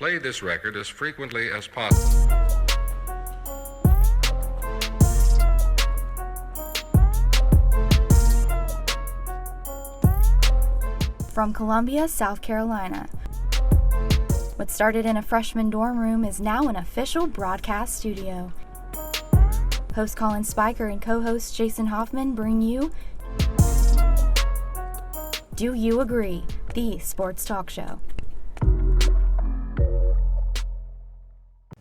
Play this record as frequently as possible. From Columbia, South Carolina. What started in a freshman dorm room is now an official broadcast studio. Host Collin Spiker and co-host Jason Hoffman bring you Do You Agree? The sports talk show.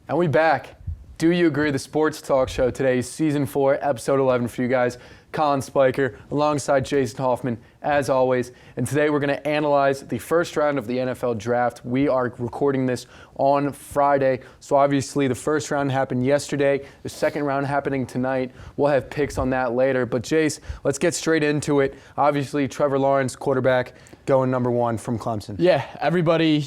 And we back. Do You Agree? The sports talk show. Today is season 4, episode 11 for you guys. Collin Spiker alongside Jason Hoffman, as always. And today we're going to analyze the first round of the NFL draft. We are recording this on Friday. So obviously the first round happened yesterday. The second round happening tonight. We'll have picks on that later. But Jace, let's get straight into it. Obviously Trevor Lawrence, quarterback, going number 1 from Clemson. Yeah, everybody,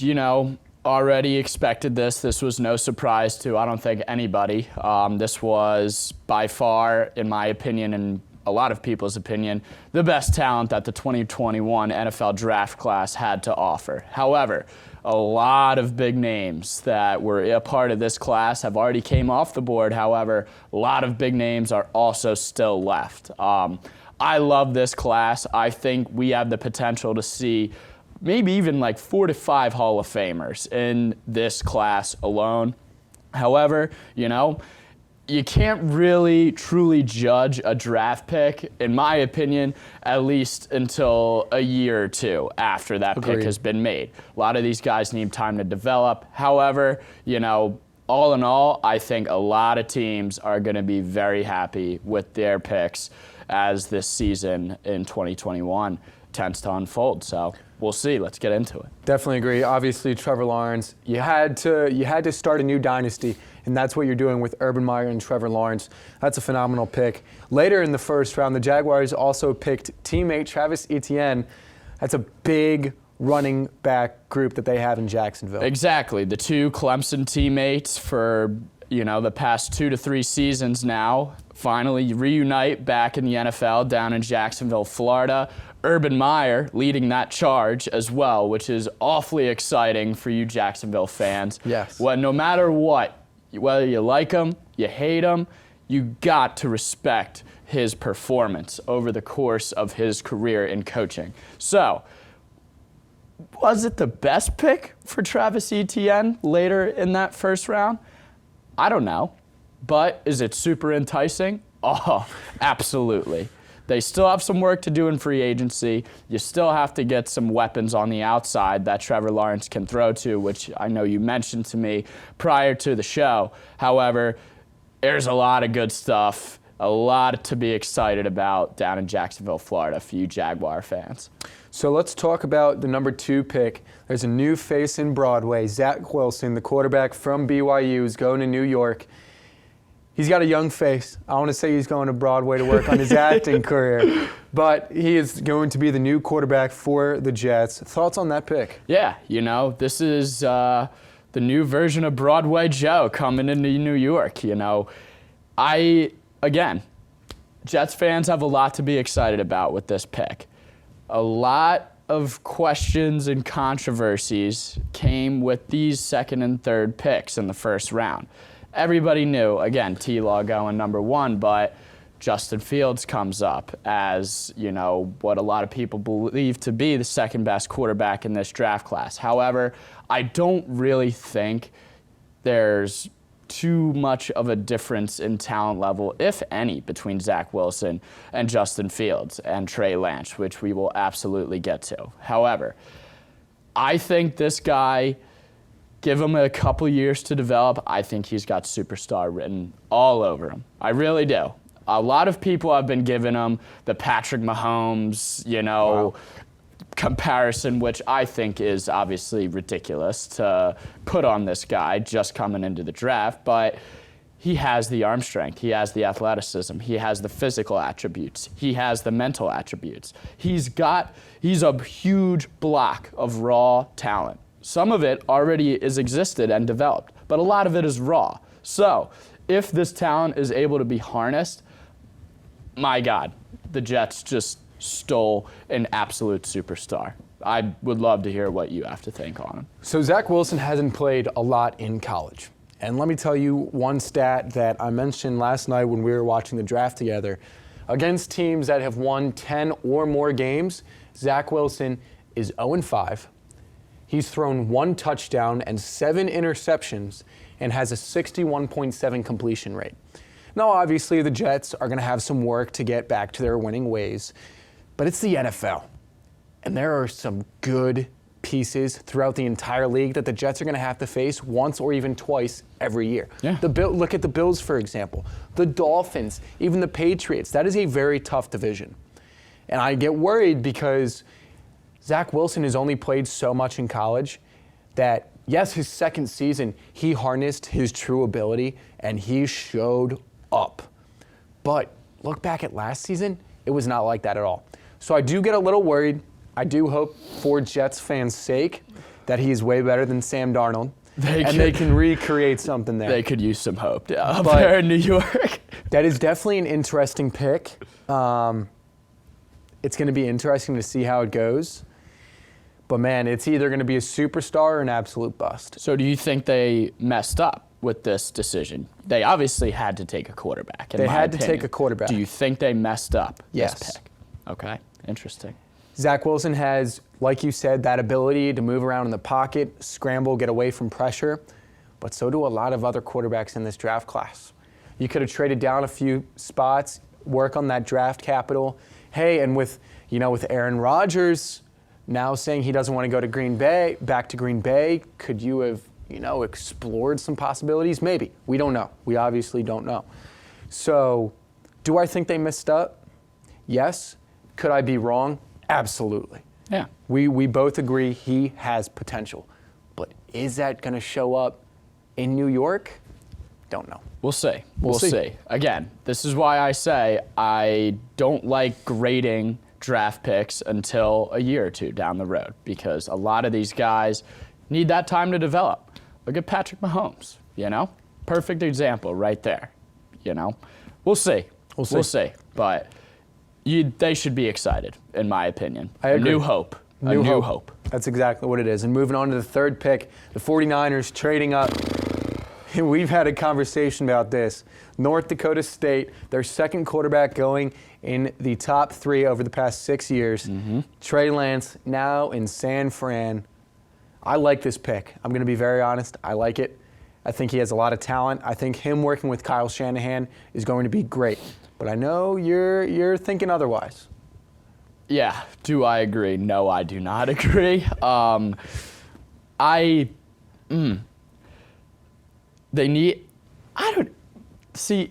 already expected this. This was no surprise to, I don't think, anybody. This was by far, in my opinion, and a lot of people's opinion, the best talent that the 2021 NFL draft class had to offer. However, a lot of big names that were a part of this class have already came off the board. However, a lot of big names are also still left. I love this class. I think we have the potential to see maybe even like 4 to 5 Hall of Famers in this class alone. However, you can't really truly judge a draft pick, in my opinion, at least until a year or two after that Agreed. pick has been made. A lot of these guys need time to develop. However, all in all, I think a lot of teams are going to be very happy with their picks as this season in 2021 tends to unfold. So we'll see. Let's get into it. Definitely agree. Obviously, Trevor Lawrence, you had to start a new dynasty, and that's what you're doing with Urban Meyer and Trevor Lawrence. That's a phenomenal pick. Later in the first round, the Jaguars also picked teammate Travis Etienne. That's a big running back group that they have in Jacksonville. Exactly. The two Clemson teammates for the past 2 to 3 seasons now finally reunite back in the NFL down in Jacksonville, Florida. Urban Meyer leading that charge as well, which is awfully exciting for you Jacksonville fans. Yes. Well, no matter what, whether you like him, you hate him, you got to respect his performance over the course of his career in coaching. So, was it the best pick for Travis Etienne later in that first round? I don't know. But is it super enticing? Oh, absolutely. They still have some work to do in free agency. You still have to get some weapons on the outside that Trevor Lawrence can throw to, which I know you mentioned to me prior to the show. However, there's a lot of good stuff, a lot to be excited about down in Jacksonville, Florida for you Jaguar fans. So let's talk about the number 2 pick. There's a new face in Broadway. Zach Wilson, the quarterback from BYU, is going to New York. He's got a young face. I want to say he's going to Broadway to work on his acting career, but he is going to be the new quarterback for the Jets. Thoughts on that pick? Yeah, this is the new version of Broadway Joe coming into New York. Jets fans have a lot to be excited about with this pick. A lot of questions and controversies came with these second and third picks in the first round. Everybody knew, again, T-Law going number 1, but Justin Fields comes up as, what a lot of people believe to be the second best quarterback in this draft class. However, I don't really think there's too much of a difference in talent level, if any, between Zach Wilson and Justin Fields and Trey Lance, which we will absolutely get to. However, I think this guy, give him a couple years to develop, I think he's got superstar written all over him. I really do. A lot of people have been giving him the Patrick Mahomes, Wow. comparison, which I think is obviously ridiculous to put on this guy just coming into the draft, but he has the arm strength, he has the athleticism, he has the physical attributes, he has the mental attributes. He's a huge block of raw talent. Some of it already is existed and developed, but a lot of it is raw. So if this talent is able to be harnessed, my God, the Jets just stole an absolute superstar. I would love to hear what you have to think on him. So Zach Wilson hasn't played a lot in college. And let me tell you one stat that I mentioned last night when we were watching the draft together. Against teams that have won 10 or more games, Zach Wilson is 0-5. He's thrown 1 touchdown and 7 interceptions and has a 61.7 completion rate. Now, obviously, the Jets are going to have some work to get back to their winning ways, but it's the NFL. And there are some good pieces throughout the entire league that the Jets are going to have to face once or even twice every year. Yeah. Look at the Bills, for example. The Dolphins, even the Patriots. That is a very tough division. And I get worried because Zach Wilson has only played so much in college that, yes, his second season, he harnessed his true ability and he showed up. But look back at last season, it was not like that at all. So I do get a little worried. I do hope, for Jets fans' sake, that he is way better than Sam Darnold. They can recreate something there. They could use some hope up there in New York. That is definitely an interesting pick. It's going to be interesting to see how it goes. But, man, it's either going to be a superstar or an absolute bust. So do you think they messed up with this decision? They obviously had to take a quarterback, They had to take a quarterback. Do you think they messed up Yes. this pick? Okay, interesting. Zach Wilson has, like you said, that ability to move around in the pocket, scramble, get away from pressure. But so do a lot of other quarterbacks in this draft class. You could have traded down a few spots, work on that draft capital. Hey, and with Aaron Rodgers now saying he doesn't want to go to Green Bay, back to Green Bay, could you have, explored some possibilities? Maybe. We don't know. We obviously don't know. So, do I think they messed up? Yes. Could I be wrong? Absolutely. Yeah. We both agree he has potential. But is that going to show up in New York? Don't know. We'll see. We'll see. Again, this is why I say I don't like grading draft picks until a year or two down the road, because a lot of these guys need that time to develop. Look at Patrick Mahomes, Perfect example right there, We'll see. We'll see. But they should be excited, in my opinion. I agree. A new hope. A new hope. That's exactly what it is. And moving on to the third pick, the 49ers trading up. We've had a conversation about this. North Dakota State, their second quarterback going in the top 3 over the past 6 years. Mm-hmm. Trey Lance, now in San Fran. I like this pick. I'm going to be very honest. I like it. I think he has a lot of talent. I think him working with Kyle Shanahan is going to be great. But I know you're thinking otherwise. Yeah. Do I agree? No, I do not agree.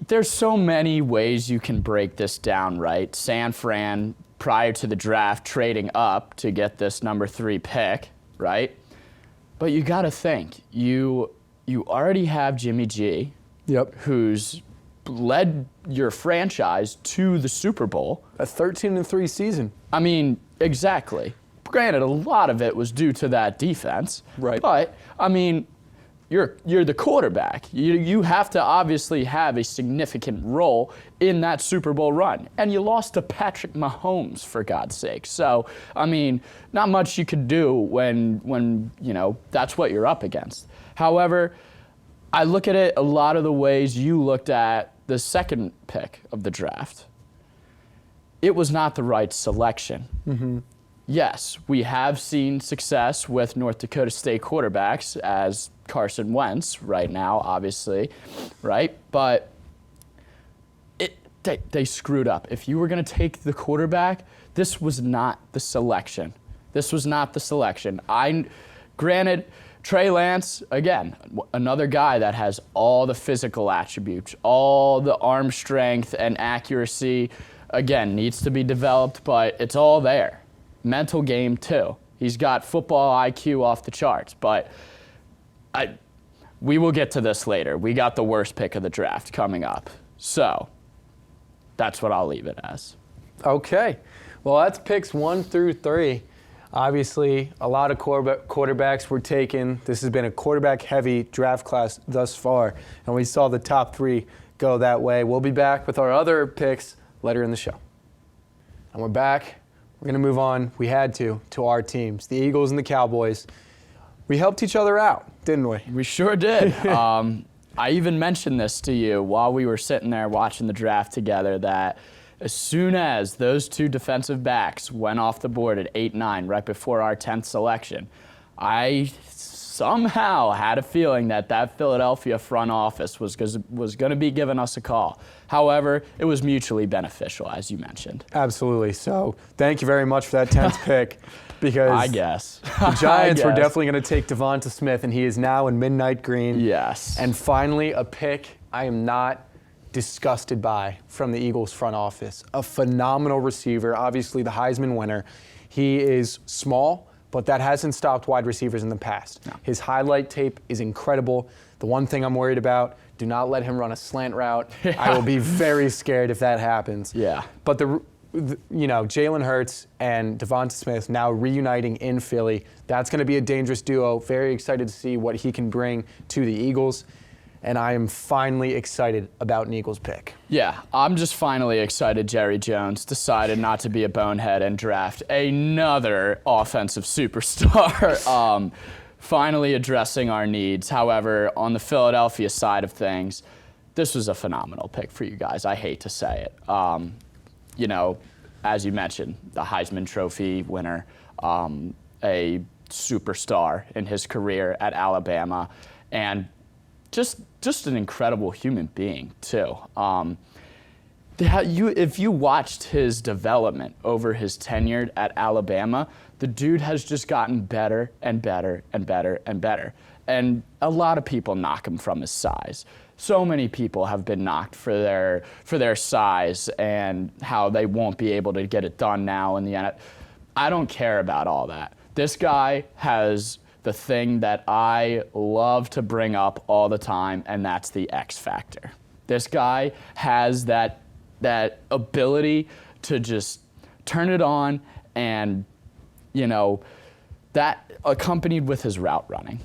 There's so many ways you can break this down, right? San Fran, prior to the draft, trading up to get this number 3 pick, right? But you got to think, you already have Jimmy G, who's led your franchise to the Super Bowl. A 13-3 season. I mean, exactly. Granted, a lot of it was due to that defense. Right. But, I mean, you're the quarterback. You have to obviously have a significant role in that Super Bowl run. And you lost to Patrick Mahomes, for God's sake. So, I mean, not much you could do when that's what you're up against. However, I look at it a lot of the ways you looked at the second pick of the draft. It was not the right selection. Mm-hmm. Yes, we have seen success with North Dakota State quarterbacks as Carson Wentz right now, obviously, right? But they screwed up. If you were going to take the quarterback, this was not the selection. Granted, Trey Lance, again, another guy that has all the physical attributes, all the arm strength and accuracy, again, needs to be developed, but it's all there. Mental game, too. He's got football IQ off the charts, but we will get to this later. We got the worst pick of the draft coming up. So that's what I'll leave it as. Okay. Well, that's picks 1 through 3. Obviously, a lot of quarterbacks were taken. This has been a quarterback-heavy draft class thus far, and we saw the top 3 go that way. We'll be back with our other picks later in the show. And we're back we're going to move on. We had to our teams, the Eagles and the Cowboys. We helped each other out, didn't we? We sure did. I even mentioned this to you while we were sitting there watching the draft together, that as soon as those two defensive backs went off the board at 8-9, right before our 10th selection, I somehow had a feeling that Philadelphia front office was going to be giving us a call. However, it was mutually beneficial, as you mentioned. Absolutely. So thank you very much for that 10th pick, because I guess the Giants were definitely going to take Devonta Smith, and he is now in midnight green. Yes. And finally, a pick I am not disgusted by from the Eagles front office. A phenomenal receiver, obviously the Heisman winner. He is small, but that hasn't stopped wide receivers in the past. No. His highlight tape is incredible. The one thing I'm worried about, do not let him run a slant route. Yeah. I will be very scared if that happens. Yeah. But Jalen Hurts and Devonta Smith now reuniting in Philly. That's going to be a dangerous duo. Very excited to see what he can bring to the Eagles. And I am finally excited about an Eagles pick. Yeah, I'm just finally excited Jerry Jones decided not to be a bonehead and draft another offensive superstar. Finally addressing our needs. However, on the Philadelphia side of things, this was a phenomenal pick for you guys. I hate to say it. As you mentioned, the Heisman Trophy winner, a superstar in his career at Alabama, and just an incredible human being too. If you watched his development over his tenure at Alabama, the dude has just gotten better and better and better and better. And a lot of people knock him from his size. So many people have been knocked for their size and how they won't be able to get it done now in the NFL. I don't care about all that. This guy has the thing that I love to bring up all the time, and that's the X factor. This guy has that ability to just turn it on, and that accompanied with his route running.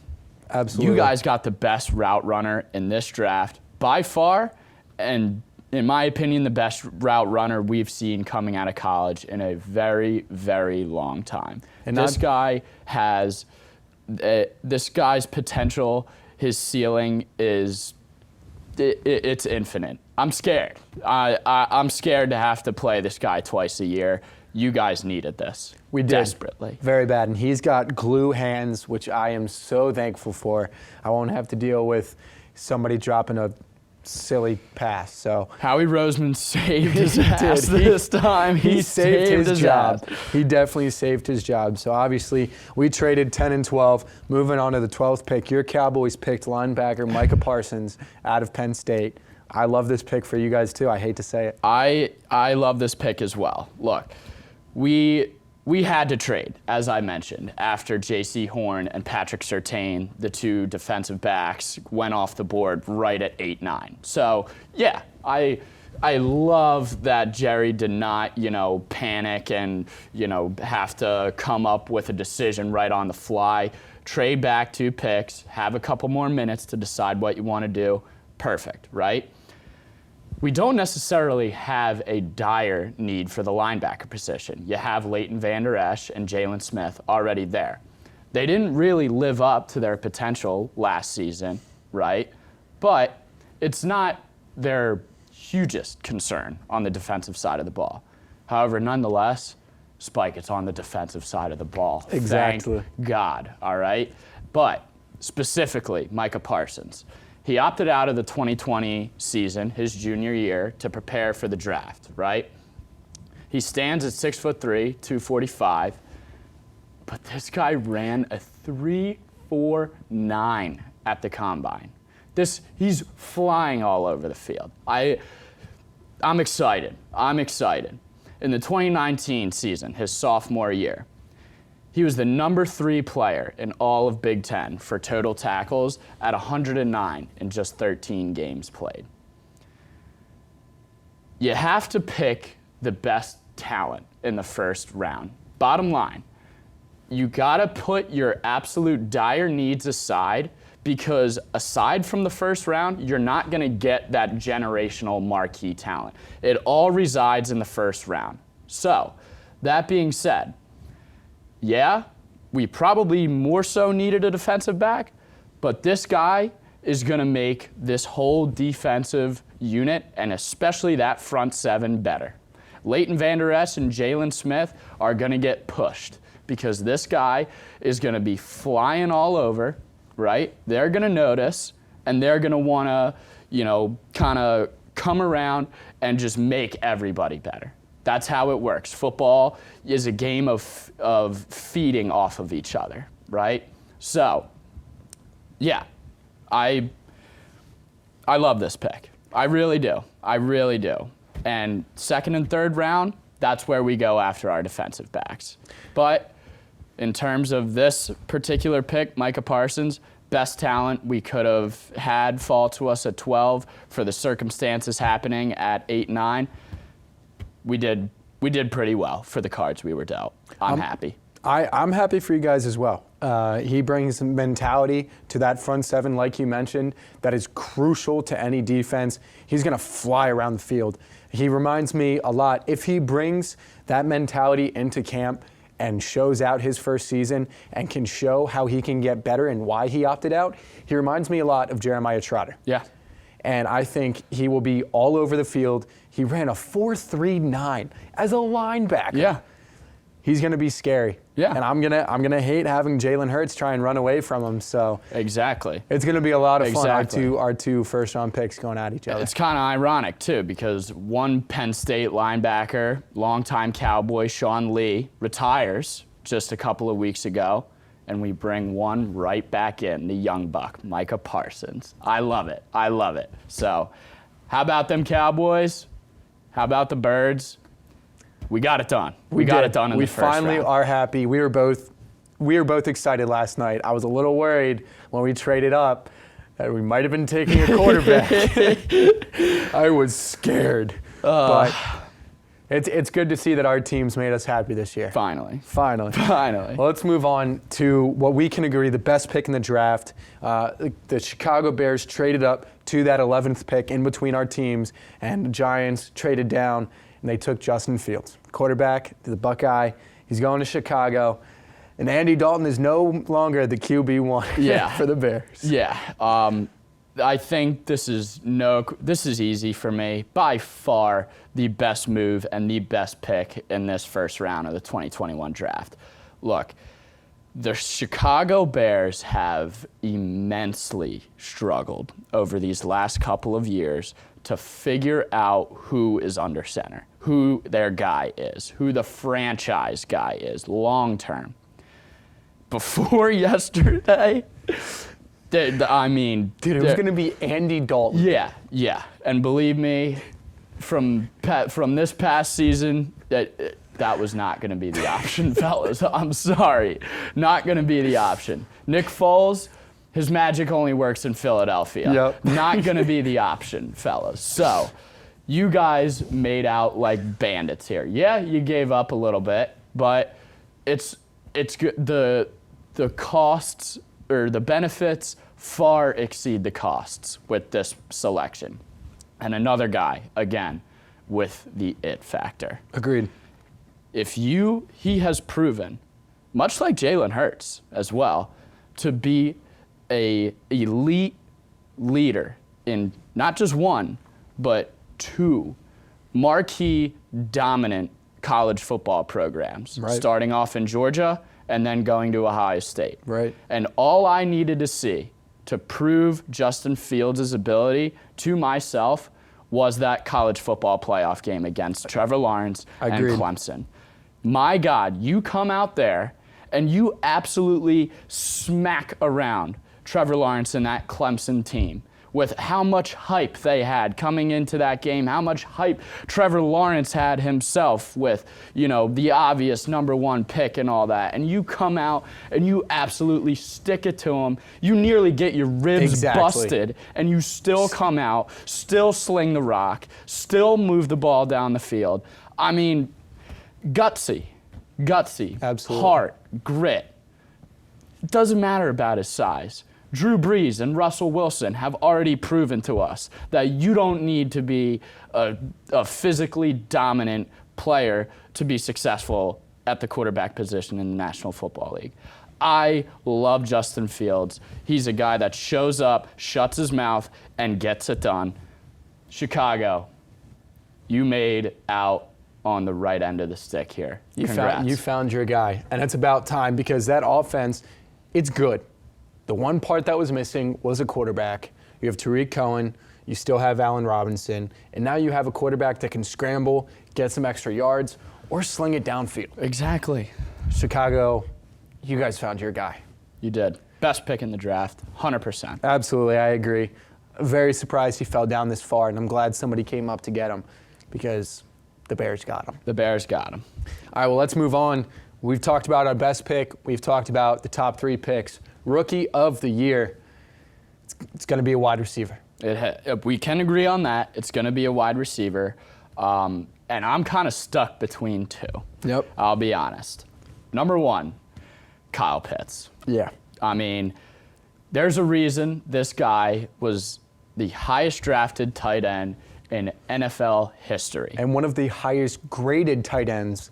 Absolutely. You guys got the best route runner in this draft by far, and in my opinion, the best route runner we've seen coming out of college in a very, very long time. And this guy's potential, his ceiling it's infinite. I'm scared. I'm scared to have to play this guy twice a year. You guys needed this. We did. Desperately. Very bad. And he's got glue hands, which I am so thankful for. I won't have to deal with somebody dropping a silly pass. So Howie Roseman saved his ass this time. He saved his job. He definitely saved his job. So obviously we traded 10 and 12. Moving on to the 12th pick, your Cowboys picked linebacker Micah Parsons out of Penn State. I love this pick for you guys too. I hate to say it. I love this pick as well. Look, we had to trade, as I mentioned, after J.C. Horn and Patrick Surtain, the two defensive backs, went off the board right at 8-9. So, yeah, I love that Jerry did not, panic and, have to come up with a decision right on the fly. Trade back 2 picks, have a couple more minutes to decide what you want to do. Perfect, right? We don't necessarily have a dire need for the linebacker position. You have Leighton Vander Esch and Jalen Smith already there. They didn't really live up to their potential last season, right? But it's not their hugest concern on the defensive side of the ball. However, nonetheless, Spike, it's on the defensive side of the ball. Exactly. Thank God, all right? But specifically, Micah Parsons. He opted out of the 2020 season, his junior year, to prepare for the draft, right? He stands at 6'3", 245, but this guy ran a 3.49 at the combine. He's flying all over the field. I'm excited. In the 2019 season, his sophomore year, he was the number 3 player in all of Big Ten for total tackles at 109 in just 13 games played. You have to pick the best talent in the first round. Bottom line, you gotta put your absolute dire needs aside, because aside from the first round, you're not gonna get that generational marquee talent. It all resides in the first round. So, That being said, yeah, we probably more so needed a defensive back, but this guy is going to make this whole defensive unit, and especially that front seven, better. Leighton Vander Esch and Jalen Smith are going to get pushed because this guy is going to be flying all over, right? They're going to notice, and they're going to want to, kind of come around and just make everybody better. That's how it works. Football is a game of feeding off of each other, right? So, yeah, I love this pick. I really do. I really do. And second and third round, that's where we go after our defensive backs. But in terms of this particular pick, Micah Parsons, best talent we could have had fall to us at 12 for the circumstances happening at 8, 9. We did pretty well for the cards we were dealt. I'm happy. I'm happy for you guys as well. He brings mentality to that front seven, like you mentioned, that is crucial to any defense. He's going to fly around the field. He reminds me a lot. If he brings that mentality into camp and shows out his first season and can show how he can get better and why he opted out, he reminds me a lot of Jeremiah Trotter. Yeah. And I think he will be all over the field. He ran a 4.39 as a linebacker. Yeah. He's going to be scary. Yeah. And I'm gonna hate having Jalen Hurts try and run away from him. So exactly. It's going to be a lot of fun. Exactly. Our two first-round picks going at each other. It's kind of ironic, too, because one Penn State linebacker, longtime Cowboy Sean Lee, retires just a couple of weeks ago, and we bring one right back in, the young buck, Micah Parsons. I love it. I love it. So how about them Cowboys? How about the Birds? We got it done. We got it done in the first round. We finally are happy. We were both excited last night. I was a little worried when we traded up that we might have been taking a quarterback. I was scared. But it's good to see that our teams made us happy this year. Finally. Well, let's move on to what we can agree the best pick in the draft. The Chicago Bears traded up to that 11th pick in between our teams, and the Giants traded down, and they took Justin Fields, quarterback, the Buckeye. He's going to Chicago, and Andy Dalton is no longer the QB1 for the Bears. Yeah. I think this is easy for me. By far the best move and the best pick in this first round of the 2021 draft. Look, the Chicago Bears have immensely struggled over these last couple of years to figure out who is under center, who their guy is, who the franchise guy is long term. Before yesterday, Dude, it was going to be Andy Dalton. Yeah. And believe me, from this past season, that was not going to be the option, fellas. I'm sorry. Not going to be the option. Nick Foles, his magic only works in Philadelphia. Yep. Not going to be the option, fellas. So, you guys made out like bandits here. Yeah, you gave up a little bit, but it's good. The costs or the benefits far exceed the costs with this selection. And another guy, again, with the it factor. Agreed. He has proven, much like Jalen Hurts as well, to be a elite leader in not just one, but two marquee dominant college football programs, right, starting off in Georgia and then going to Ohio State. Right. And all I needed to see to prove Justin Fields' ability to myself was that college football playoff game against Trevor Lawrence and Clemson. My God, you come out there and you absolutely smack around Trevor Lawrence and that Clemson team with how much hype they had coming into that game, how much hype Trevor Lawrence had himself with, the obvious number one pick and all that. And you come out and you absolutely stick it to him. You nearly get your ribs busted, and you still come out, still sling the rock, still move the ball down the field. I mean, gutsy, absolutely, heart, grit. It doesn't matter about his size. Drew Brees and Russell Wilson have already proven to us that you don't need to be a physically dominant player to be successful at the quarterback position in the National Football League. I love Justin Fields. He's a guy that shows up, shuts his mouth, and gets it done. Chicago, you made out on the right end of the stick here. Congrats. You found your guy, and it's about time because that offense, it's good. The one part that was missing was a quarterback. You have Tariq Cohen, you still have Allen Robinson, and now you have a quarterback that can scramble, get some extra yards, or sling it downfield. Exactly. Chicago, you guys found your guy. You did. Best pick in the draft, 100%. Absolutely, I agree. Very surprised he fell down this far, and I'm glad somebody came up to get him because the Bears got him. The Bears got him. All right, well, let's move on. We've talked about our best pick. We've talked about the top 3 picks. Rookie of the year, it's going to be a wide receiver. We can agree on that. It's going to be a wide receiver. And I'm kind of stuck between 2. Yep. I'll be honest. Number 1, Kyle Pitts. Yeah. I mean, there's a reason this guy was the highest drafted tight end in NFL history. And one of the highest graded tight ends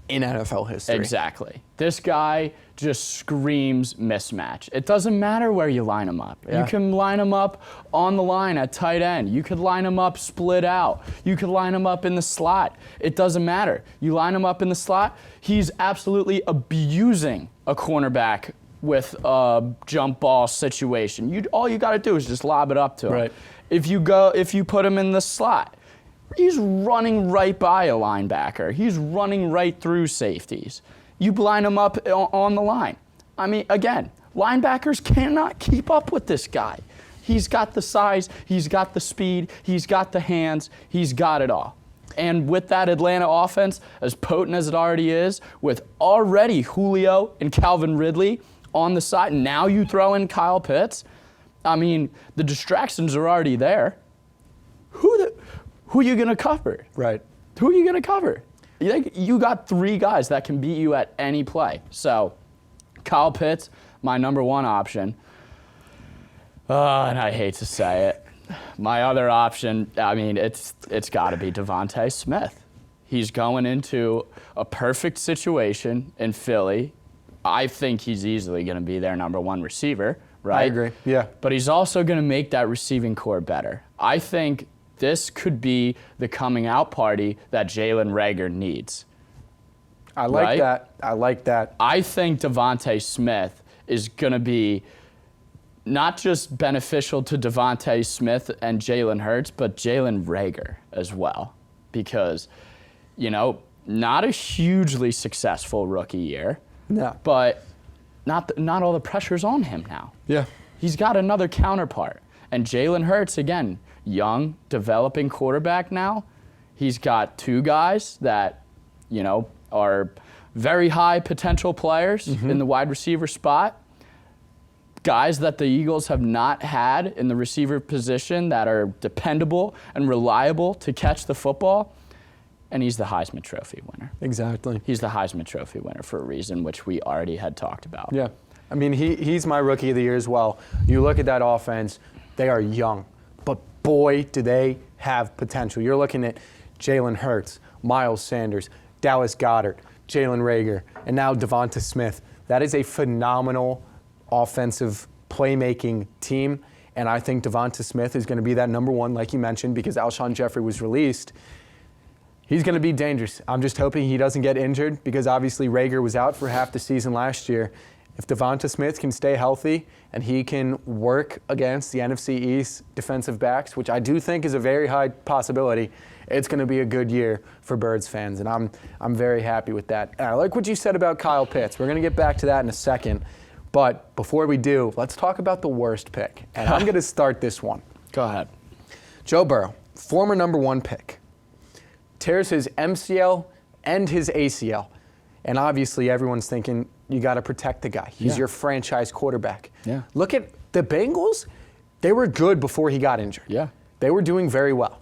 in NFL history. Exactly. This guy just screams mismatch. It doesn't matter where you line him up. Yeah. You can line him up on the line at tight end. You could line him up split out. You could line him up in the slot. It doesn't matter. You line him up in the slot, he's absolutely abusing a cornerback with a jump ball situation. All you got to do is just lob it up to him. Right. If you put him in the slot, he's running right by a linebacker. He's running right through safeties. You line him up on the line. I mean, again, linebackers cannot keep up with this guy. He's got the size, he's got the speed, he's got the hands, he's got it all. And with that Atlanta offense, as potent as it already is, with already Julio and Calvin Ridley on the side, now you throw in Kyle Pitts, I mean, the distractions are already there. Who are you going to cover? Right. Who are you going to cover? You got 3 guys that can beat you at any play. So, Kyle Pitts, my number 1 option. And I hate to say it. My other option, I mean, it's got to be Devontae Smith. He's going into a perfect situation in Philly. I think he's easily going to be their number 1 receiver, right? I agree, yeah. But he's also going to make that receiving core better. I think this could be the coming out party that Jalen Reagor needs. I like right? that. I like that. I think Devontae Smith is going to be not just beneficial to Devontae Smith and Jalen Hurts, but Jalen Reagor as well. Because, not a hugely successful rookie year. No. But not all the pressure's on him now. Yeah. He's got another counterpart. And Jalen Hurts, again, young, developing quarterback now. He's got 2 guys that, are very high potential players in the wide receiver spot. Guys that the Eagles have not had in the receiver position that are dependable and reliable to catch the football. And he's the Heisman Trophy winner. Exactly. He's the Heisman Trophy winner for a reason, which we already had talked about. Yeah. I mean, he's my rookie of the year as well. You look at that offense, they are young, but boy, do they have potential. You're looking at Jalen Hurts, Miles Sanders, Dallas Goedert, Jalen Reagor, and now Devonta Smith. That is a phenomenal offensive playmaking team, and I think Devonta Smith is going to be that number 1, like you mentioned, because Alshon Jeffrey was released. He's going to be dangerous. I'm just hoping he doesn't get injured because obviously Reagor was out for half the season last year. If Devonta Smith can stay healthy and he can work against the NFC East defensive backs, which I do think is a very high possibility, it's going to be a good year for Birds fans, and I'm very happy with that. And I like what you said about Kyle Pitts. We're going to get back to that in a second, but before we do, let's talk about the worst pick, and I'm going to start this one. Go ahead. Joe Burrow, former number 1 pick, tears his MCL and his ACL, and obviously everyone's thinking, you got to protect the guy. He's your franchise quarterback. Yeah. Look at the Bengals. They were good before he got injured. Yeah. They were doing very well.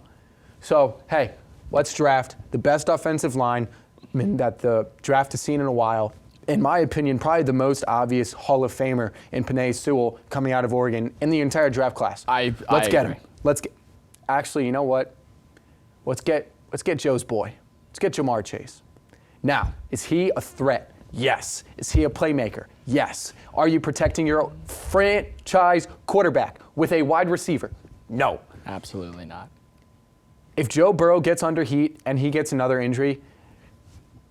So, hey, let's draft the best offensive line that the draft has seen in a while. In my opinion, probably the most obvious Hall of Famer in Penei Sewell coming out of Oregon in the entire draft class. Let's get him. Actually, you know what? Let's get Joe's boy, Let's get Jamar Chase. Now, is he a threat? Yes. Is he a playmaker? Yes. Are you protecting your franchise quarterback with a wide receiver? No. Absolutely not. If Joe Burrow gets under heat and he gets another injury,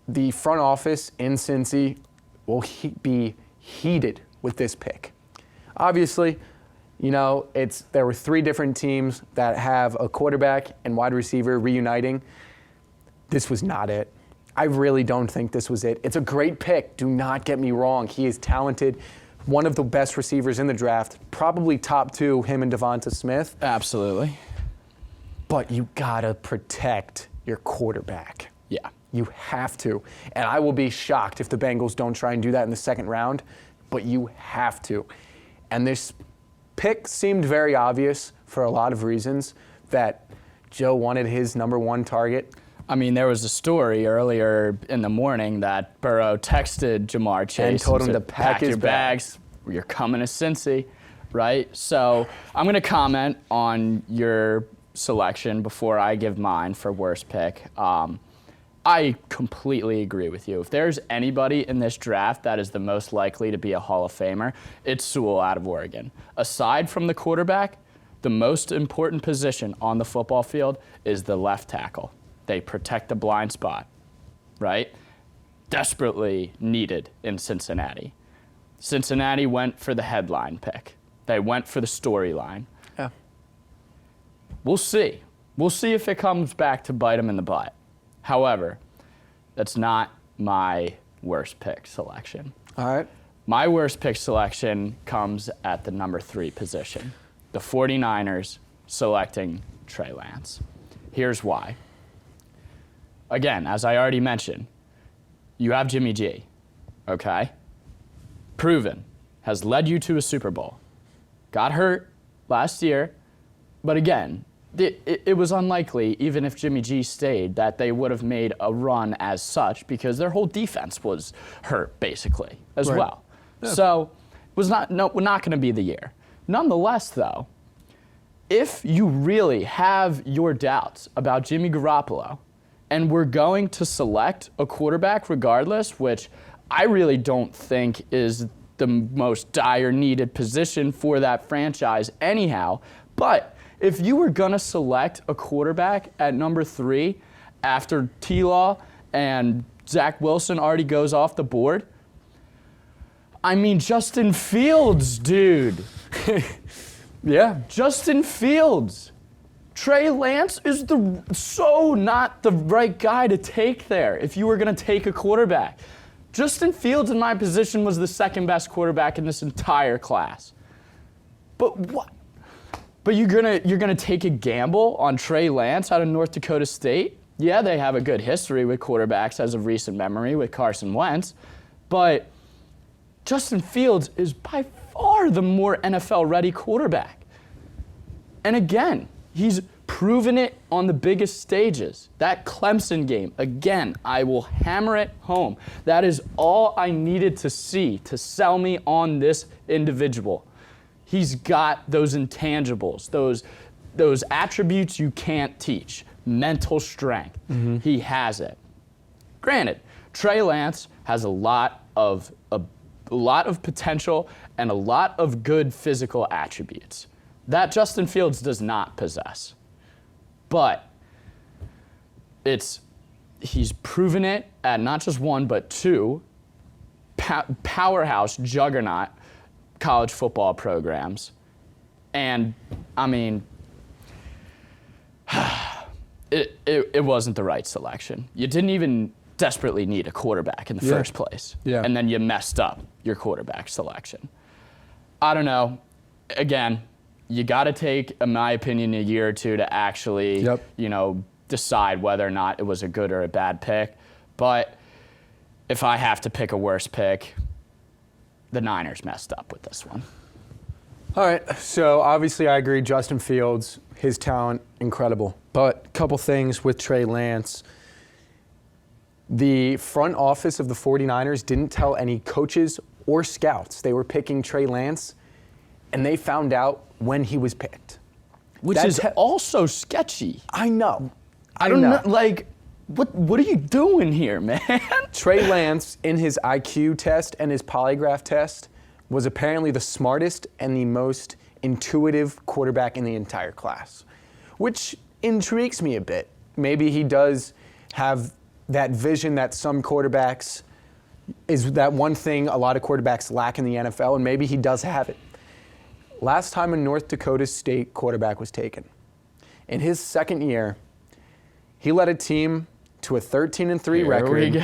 the front office in Cincy will be heated with this pick. Obviously, there were 3 different teams that have a quarterback and wide receiver reuniting. This was not it. I really don't think this was it. It's a great pick. Do not get me wrong. He is talented. One of the best receivers in the draft. Probably top 2, him and Devonta Smith. Absolutely. But you gotta protect your quarterback. Yeah. You have to. And I will be shocked if the Bengals don't try and do that in the second round, but you have to. And this pick seemed very obvious for a lot of reasons that Joe wanted his number 1 target. I mean, there was a story earlier in the morning that Burrow texted Jamar Chase and told him said, to pack his your bags. You're coming to Cincy, right? So I'm going to comment on your selection before I give mine for worst pick. I completely agree with you. If there's anybody in this draft that is the most likely to be a Hall of Famer, it's Sewell out of Oregon. Aside from the quarterback, the most important position on the football field is the left tackle. They protect the blind spot, right? Desperately needed in Cincinnati. Cincinnati went for the headline pick. They went for the storyline. Yeah. We'll see. We'll see if it comes back to bite them in the butt. However, that's not my worst pick selection. All right. My worst pick selection comes at the number 3 position. The 49ers selecting Trey Lance. Here's why. Again, as I already mentioned, you have Jimmy G, okay? Proven, has led you to a Super Bowl. Got hurt last year, but again, it was unlikely, even if Jimmy G stayed, that they would have made a run as such because their whole defense was hurt, basically, as Right. well. Yeah. So it was not going to be the year. Nonetheless, though, if you really have your doubts about Jimmy Garoppolo, and we're going to select a quarterback regardless, which I really don't think is the most dire needed position for that franchise anyhow. But if you were going to select a quarterback at number 3 after T-Law and Zach Wilson already goes off the board, I mean, Justin Fields, dude. Yeah. Justin Fields. Trey Lance is not the right guy to take there if you were going to take a quarterback. Justin Fields in my position was the second best quarterback in this entire class. But what? But you're gonna take a gamble on Trey Lance out of North Dakota State? Yeah, they have a good history with quarterbacks as of recent memory with Carson Wentz, but Justin Fields is by far the more NFL-ready quarterback. And again, he's proven it on the biggest stages. That Clemson game, again, I will hammer it home. That is all I needed to see to sell me on this individual. He's got those intangibles, those attributes you can't teach. Mental strength. Mm-hmm. He has it. Granted, Trey Lance has a lot of potential and a lot of good physical attributes that Justin Fields does not possess. But he's proven it at not just 1, but 2 powerhouse juggernaut college football programs. And, I mean, it wasn't the right selection. You didn't even desperately need a quarterback in the first place. Yeah. And then you messed up your quarterback selection. I don't know. Again, you got to take, in my opinion, a year or 2 to actually, decide whether or not it was a good or a bad pick. But if I have to pick a worse pick, the Niners messed up with this one. All right, so obviously I agree, Justin Fields, his talent, incredible. But a couple things with Trey Lance. The front office of the 49ers didn't tell any coaches or scouts they were picking Trey Lance, and they found out when he was picked. Which is also sketchy. I know. I don't know. Like, what are you doing here, man? Trey Lance, in his IQ test and his polygraph test, was apparently the smartest and the most intuitive quarterback in the entire class, which intrigues me a bit. Maybe he does have that vision that some quarterbacks is that one thing a lot of quarterbacks lack in the NFL, and maybe he does have it. Last time a North Dakota State quarterback was taken, in his second year, he led a team to a 13-3 record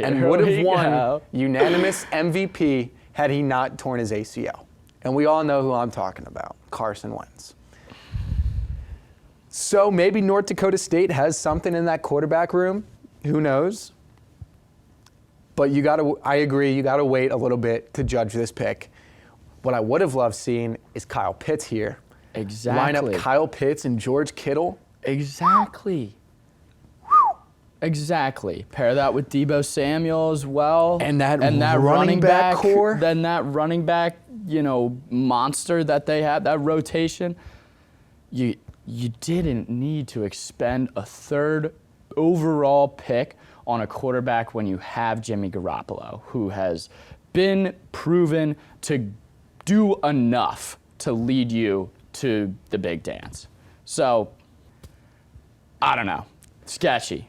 and would have won unanimous MVP had he not torn his ACL. And we all know who I'm talking about, Carson Wentz. So maybe North Dakota State has something in that quarterback room. Who knows? But I agree, you gotta wait a little bit to judge this pick. What I would have loved seeing is Kyle Pitts here. Exactly. Line up Kyle Pitts and George Kittle. Exactly. Exactly. Pair that with Deebo Samuel as well. And that running back core. Then that running back, monster that they had, that rotation. You didn't need to expend a third overall pick on a quarterback when you have Jimmy Garoppolo, who has been proven to do enough to lead you to the big dance. So, I don't know. Sketchy.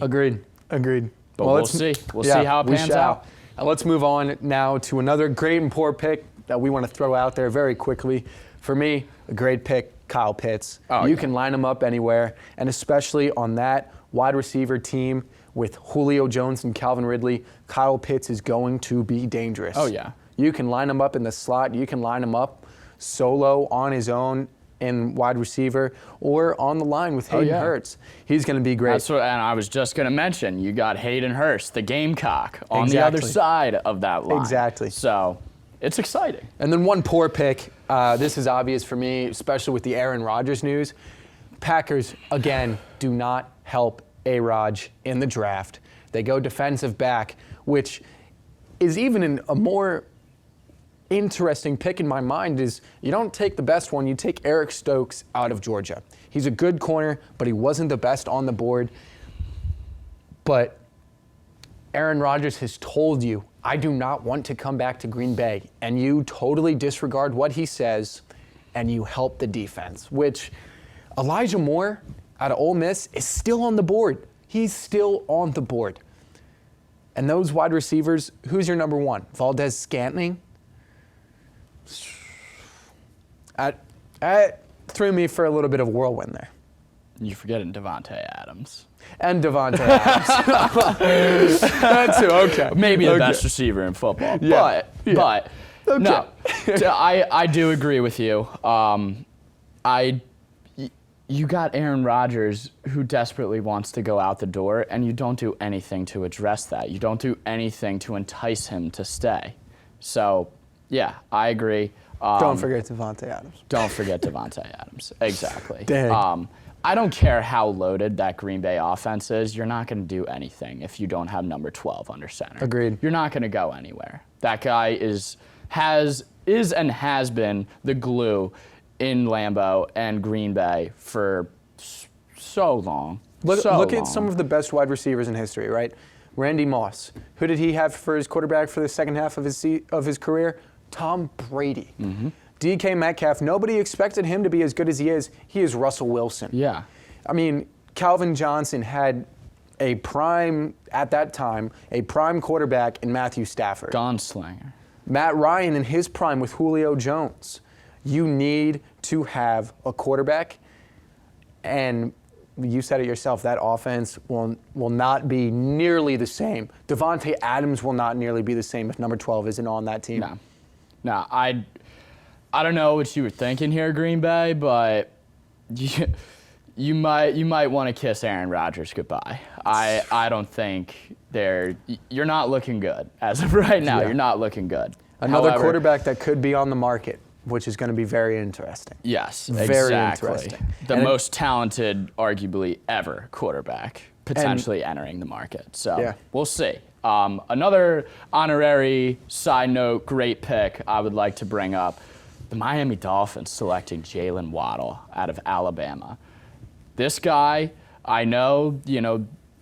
Agreed. But we'll see. We'll see how it pans out. And let's move on now to another great and poor pick that we want to throw out there very quickly. For me, a great pick, Kyle Pitts. You can line him up anywhere, and especially on that wide receiver team with Julio Jones and Calvin Ridley, Kyle Pitts is going to be dangerous. Oh, yeah. You can line him up in the slot. You can line him up solo on his own in wide receiver or on the line with Hayden Hurst. He's going to be great. And I was just going to mention, you got Hayden Hurst, the Gamecock, on the other side of that line. Exactly. So it's exciting. And then one poor pick. This is obvious for me, especially with the Aaron Rodgers news. Packers, again, do not help A-Rod in the draft. They go defensive back, which is even a more interesting pick in my mind. Is you don't take the best one, you take Eric Stokes out of Georgia. He's a good corner, but he wasn't the best on the board. But Aaron Rodgers has told you, I do not want to come back to Green Bay, and you totally disregard what he says, and you help the defense, which Elijah Moore out of Ole Miss is still on the board. He's still on the board. And those wide receivers, who's your number one? Valdez Scantling? That threw me for a little bit of whirlwind there. You're forgetting Devontae Adams. And Devontae Adams. That's okay. Maybe the best receiver in football. Yeah. But no, I do agree with you. You got Aaron Rodgers, who desperately wants to go out the door, and you don't do anything to address that. You don't do anything to entice him to stay. So, yeah, I agree. Don't forget Devontae Adams. Don't forget Devontae Adams. Exactly. Dang. I don't care how loaded that Green Bay offense is. You're not going to do anything if you don't have number 12 under center. Agreed. You're not going to go anywhere. That guy is and has been the glue in Lambeau and Green Bay for so long. Look at some of the best wide receivers in history, right? Randy Moss. Who did he have for his quarterback for the second half of his career? Tom Brady. Mm-hmm. DK Metcalf, nobody expected him to be as good as he is. He is Russell Wilson. Yeah. I mean, Calvin Johnson had at that time, a prime quarterback in Matthew Stafford. Gunslinger. Matt Ryan in his prime with Julio Jones. You need to have a quarterback, and you said it yourself, that offense will not be nearly the same. Devontae Adams will not nearly be the same if number 12 isn't on that team. No, I don't know what you were thinking here, Green Bay, but you might want to kiss Aaron Rodgers goodbye. I don't think you're not looking good as of right now. Yeah. You're not looking good. Another quarterback that could be on the market, which is going to be very interesting. Yes, very exactly. Interesting. The most talented, arguably ever, quarterback potentially entering the market. So we'll see. Another honorary side note, great pick I would like to bring up. The Miami Dolphins selecting Jalen Waddle out of Alabama. This guy, I know,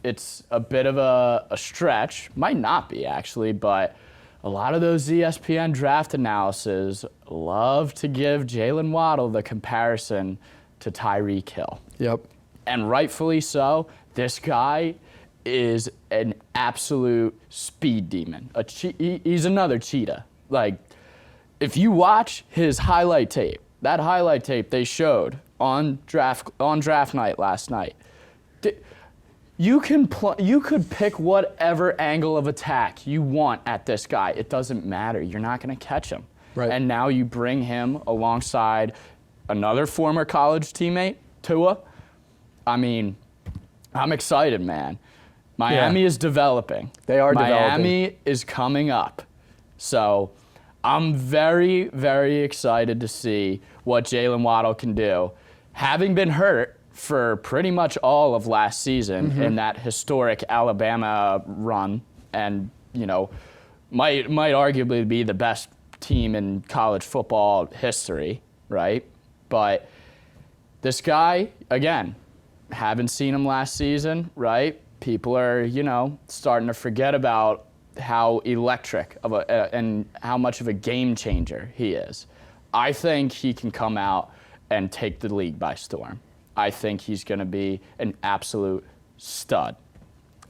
it's a bit of a stretch. Might not be, actually, but a lot of those ESPN draft analyses love to give Jalen Waddle the comparison to Tyreek Hill. Yep. And rightfully so. This guy is an absolute speed demon. He's another cheetah. Like, if you watch his highlight tape, that highlight tape they showed on draft night last night, you could pick whatever angle of attack you want at this guy. It doesn't matter. You're not going to catch him. Right. And now you bring him alongside another former college teammate, Tua. I mean, I'm excited, man. Miami is developing. They are developing. Miami is coming up. So I'm very, very excited to see what Jalen Waddle can do. Having been hurt for pretty much all of last season in that historic Alabama run, and might arguably be the best team in college football history, right? But this guy, again, haven't seen him last season, right? People are, starting to forget about how electric and how much of a game changer he is. I think he can come out and take the league by storm. I think he's going to be an absolute stud.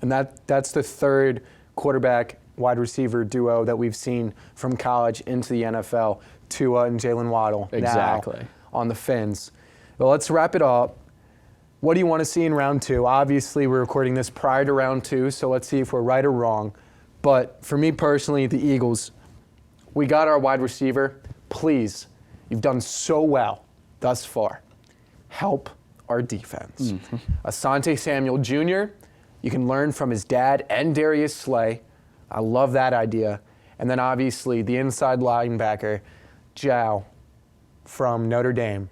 And that's the third quarterback wide receiver duo that we've seen from college into the NFL, Tua and Jalen Waddle. Exactly. Now on the Fins. Well, let's wrap it up. What do you want to see in round 2? Obviously, we're recording this prior to round 2, so let's see if we're right or wrong. But for me personally, the Eagles, we got our wide receiver. Please, you've done so well thus far. Help our defense. Asante Samuel Jr., you can learn from his dad and Darius Slay. I love that idea. And then obviously the inside linebacker, Jow from Notre Dame.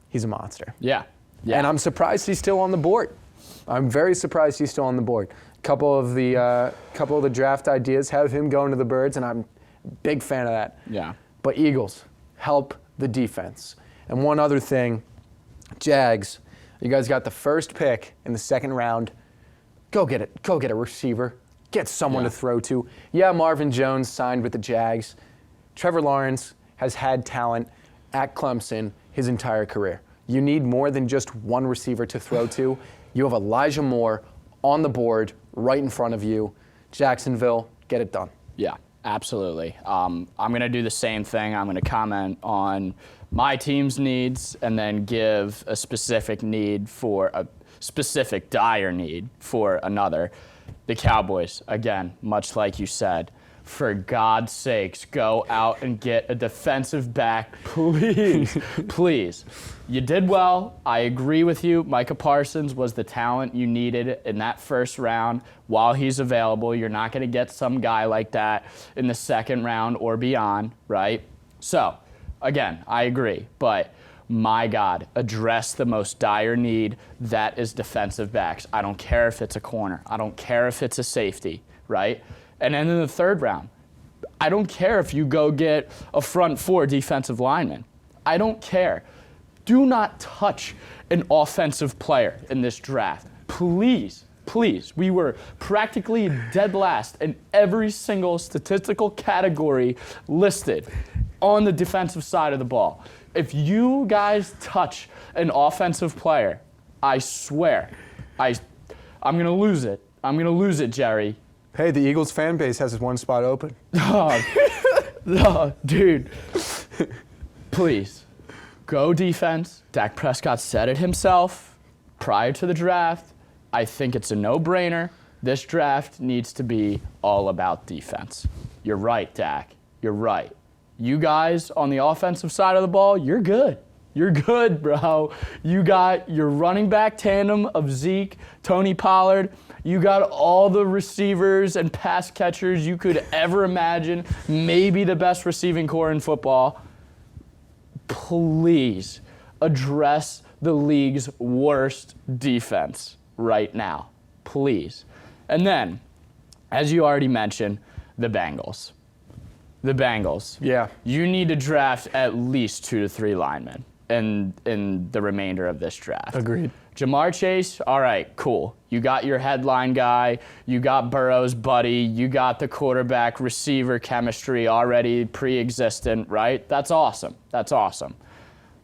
He's a monster. Yeah. And I'm surprised he's still on the board. I'm very surprised he's still on the board. Couple of the draft ideas have him going to the Birds, and I'm a big fan of that. Yeah. But Eagles, help the defense. And one other thing, Jags, you guys got the first pick in the second round. Go get it. Go get a receiver. Get someone to throw to. Yeah, Marvin Jones signed with the Jags. Trevor Lawrence has had talent at Clemson his entire career. You need more than just one receiver to throw to. You have Elijah Moore on the board right in front of you. Jacksonville, get it done. Yeah, absolutely. I'm going to do the same thing. I'm going to comment on my team's needs and then give a specific need for a specific dire need for another. The Cowboys, again, much like you said, for God's sakes, go out and get a defensive back, please, please. You did well. I agree with you. Micah Parsons was the talent you needed in that first round. While he's available, you're not going to get some guy like that in the second round or beyond, right? So, again, I agree. But, my God, address the most dire need, that is defensive backs. I don't care if it's a corner. I don't care if it's a safety, right? And then in the third round, I don't care if you go get a front four defensive lineman. I don't care. Do not touch an offensive player in this draft. Please, please. We were practically dead last in every single statistical category listed on the defensive side of the ball. If you guys touch an offensive player, I swear, I'm going to lose it. I'm going to lose it, Jerry. Hey, the Eagles fan base has one spot open. Oh, dude. Please, go defense. Dak Prescott said it himself prior to the draft. I think it's a no-brainer. This draft needs to be all about defense. You're right, Dak. You're right. You guys on the offensive side of the ball, you're good. You're good, bro. You got your running back tandem of Zeke, Tony Pollard. You got all the receivers and pass catchers you could ever imagine. Maybe the best receiving core in football. Please address the league's worst defense right now. Please. And then, as you already mentioned, the Bengals. The Bengals. Yeah. You need to draft at least 2 to 3 linemen in the remainder of this draft. Agreed. Jamar Chase, all right, cool. You got your headline guy, you got Burrow's buddy, you got the quarterback receiver chemistry already pre-existent, right? That's awesome. That's awesome.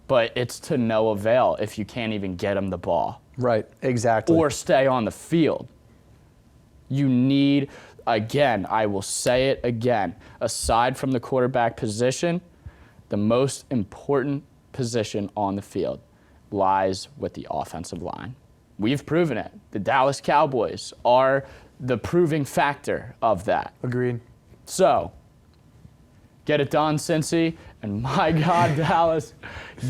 But it's to no avail if you can't even get him the ball. Right, exactly. Or stay on the field. You need, again, I will say it again, aside from the quarterback position, the most important position on the field lies with the offensive line. We've proven it. The Dallas Cowboys are the proving factor of that. Agreed. So, get it done, Cincy, and my God, Dallas,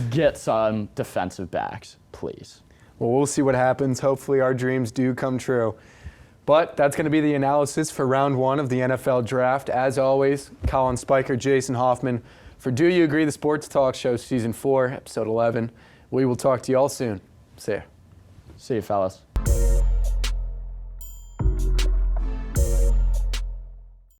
get some defensive backs, please. Well, we'll see what happens. Hopefully our dreams do come true. But that's going to be the analysis for round 1 of the NFL Draft. As always, Collin Spiker, Jason Hoffman for Do You Agree, the Sports Talk Show, Season 4, Episode 11. We will talk to you all soon. See ya. See you, fellas.